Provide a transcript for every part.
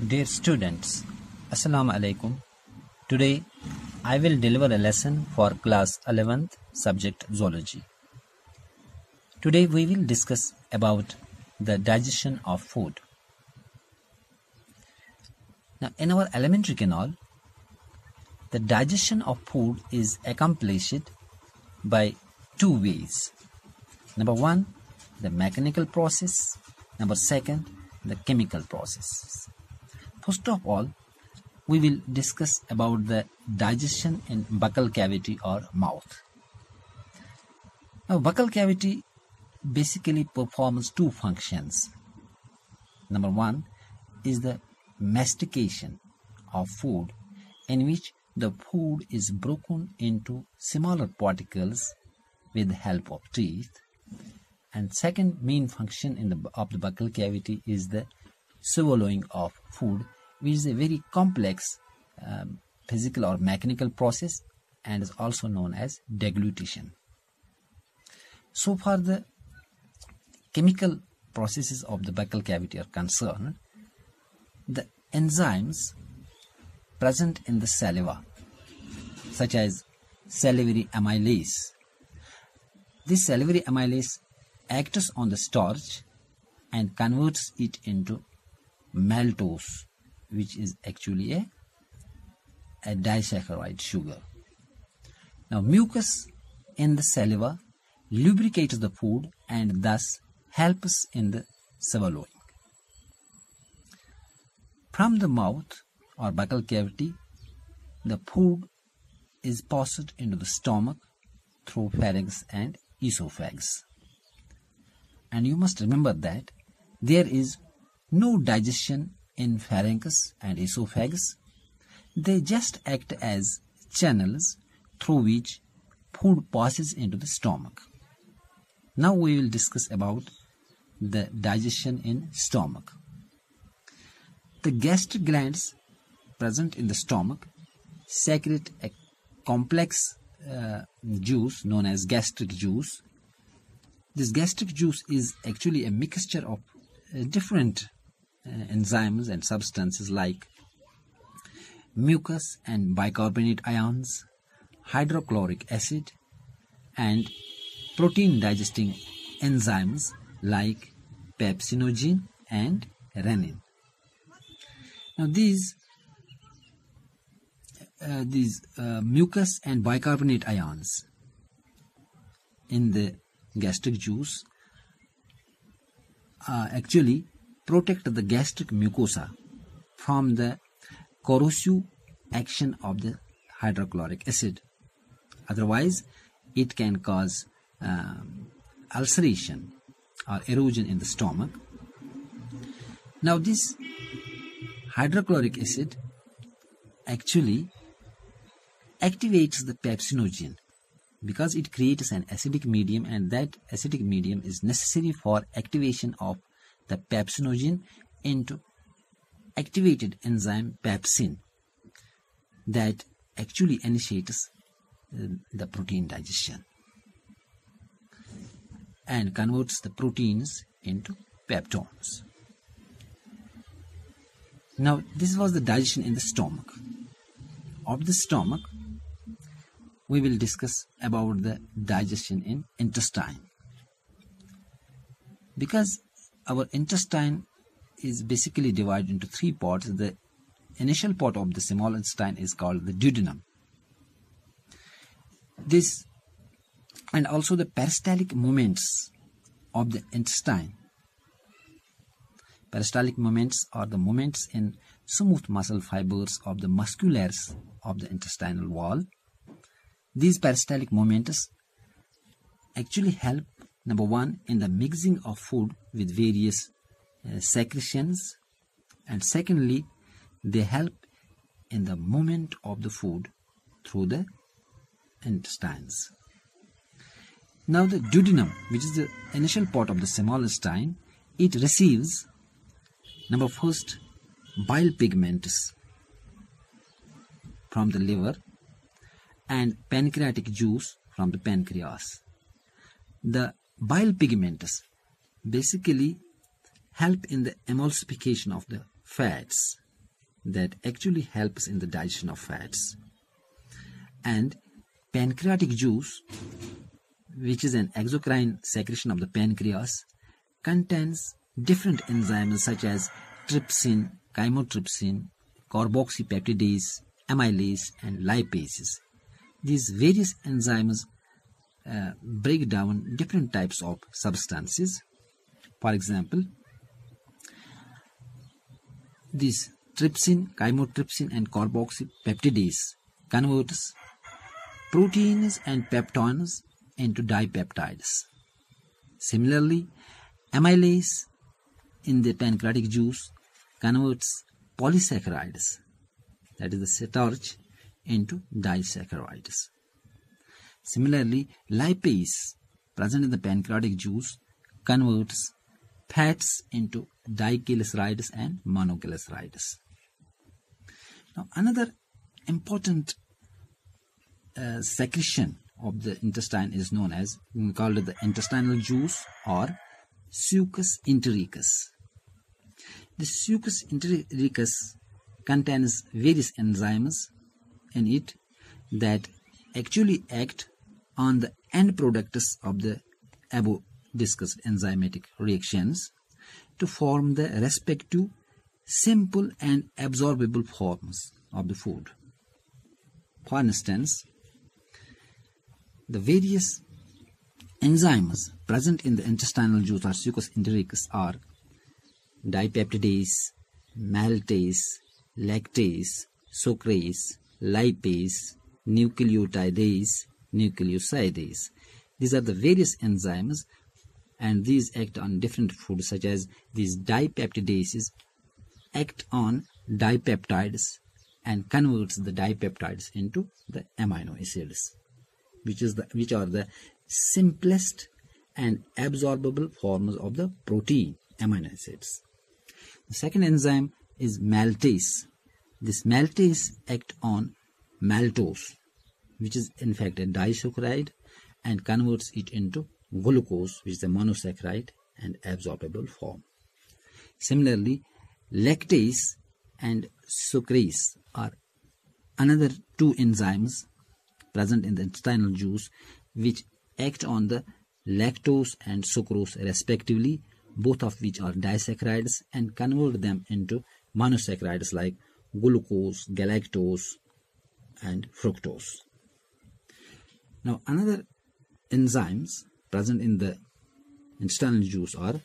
Dear students, Assalamu alaikum. Today I will deliver a lesson for class 11th subject Zoology. Today we will discuss about the digestion of food. Now in our alimentary canal, the digestion of food is accomplished by two ways. Number one, the mechanical process. Number second, the chemical process. First of all, we will discuss about the digestion in buccal cavity or mouth. Now, buccal cavity basically performs two functions. Number one is the mastication of food, in which the food is broken into smaller particles with the help of teeth. And second main function of the buccal cavity is the swallowing of food, which is a very complex physical or mechanical process and is also known as deglutition. So far the chemical processes of the buccal cavity are concerned, the enzymes present in the saliva, such as salivary amylase. This salivary amylase acts on the starch and converts it into maltose, which is actually a disaccharide sugar. Now, mucus in the saliva lubricates the food and thus helps in the swallowing. From the mouth or buccal cavity, the food is passed into the stomach through pharynx and esophagus. And you must remember that there is no digestion in pharynx and esophagus. They just act as channels through which food passes into the stomach. Now we will discuss about the digestion in stomach. The gastric glands present in the stomach secrete a complex juice known as gastric juice. This gastric juice is actually a mixture of different enzymes and substances like mucus and bicarbonate ions, hydrochloric acid, and protein digesting enzymes like pepsinogen and renin. Now these mucus and bicarbonate ions in the gastric juice actually protect the gastric mucosa from the corrosive action of the hydrochloric acid. Otherwise, it can cause ulceration or erosion in the stomach. Now, this hydrochloric acid actually activates the pepsinogen because it creates an acidic medium, and that acidic medium is necessary for activation of the pepsinogen into activated enzyme pepsin that actually initiates the protein digestion and converts the proteins into peptones. Now this was the digestion in the stomach. Of the stomach, we will discuss about the digestion in intestine. Because our intestine is basically divided into three parts. The initial part of the small intestine is called the duodenum. This and also the peristaltic movements of the intestine. Peristaltic movements are the movements in smooth muscle fibers of the muscularis of the intestinal wall. These peristaltic movements actually help, number one, in the mixing of food with various secretions, and secondly, they help in the movement of the food through the intestines. Now the duodenum, which is the initial part of the small intestine, it receives, number first, bile pigments from the liver and pancreatic juice from the pancreas. The bile pigments basically help in the emulsification of the fats that actually helps in the digestion of fats. And pancreatic juice, which is an exocrine secretion of the pancreas, contains different enzymes such as trypsin, chymotrypsin, carboxypeptidase, amylase, and lipases. These various enzymes break down different types of substances. For example, this trypsin, chymotrypsin, and carboxypeptidase converts proteins and peptones into dipeptides. Similarly, amylase in the pancreatic juice converts polysaccharides, that is the starch, into disaccharides. Similarly, lipase present in the pancreatic juice converts fats into diglycerides and monoglycerides. Now, another important secretion of the intestine is known as, we call it the intestinal juice or succus entericus. The succus entericus contains various enzymes in it that actually act on the end products of the above discussed enzymatic reactions to form the respective simple and absorbable forms of the food. For instance, the various enzymes present in the intestinal juice or succus entericus are dipeptidase, maltase, lactase, sucrase, lipase, nucleotidase, nucleosidase. These are the various enzymes, and these act on different foods, such as these dipeptidases act on dipeptides and converts the dipeptides into the amino acids, which are the simplest and absorbable forms of the protein amino acids. The second enzyme is maltase. This maltase acts on maltose, which is in fact a disaccharide, and converts it into glucose, which is a monosaccharide and absorbable form. Similarly, lactase and sucrase are another two enzymes present in the intestinal juice which act on the lactose and sucrose respectively, both of which are disaccharides, and convert them into monosaccharides like glucose, galactose, and fructose. Now, another enzymes present in the intestinal juice are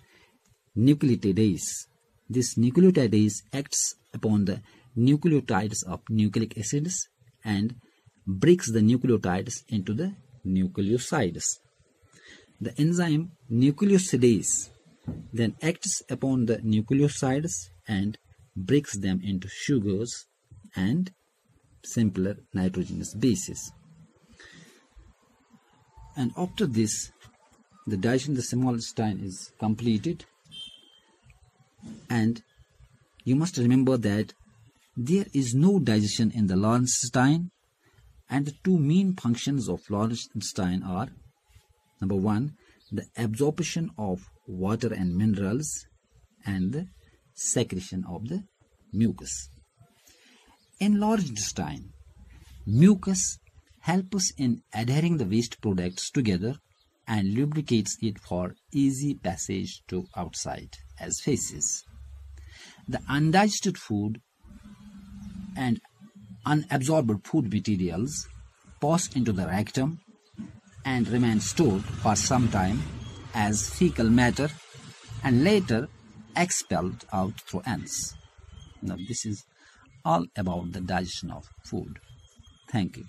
nucleotidase. This nucleotidase acts upon the nucleotides of nucleic acids and breaks the nucleotides into the nucleosides. The enzyme nucleosidase then acts upon the nucleosides and breaks them into sugars and simpler nitrogenous bases. And after this, the digestion of the small intestine is completed, and you must remember that there is no digestion in the large intestine, and the two main functions of large intestine are: number one, the absorption of water and minerals, and the secretion of the mucus. In large intestine, mucus helps in adhering the waste products together and lubricates it for easy passage to outside as feces. The undigested food and unabsorbed food materials pass into the rectum and remain stored for some time as fecal matter and later expelled out through anus. Now, this is all about the digestion of food. Thank you.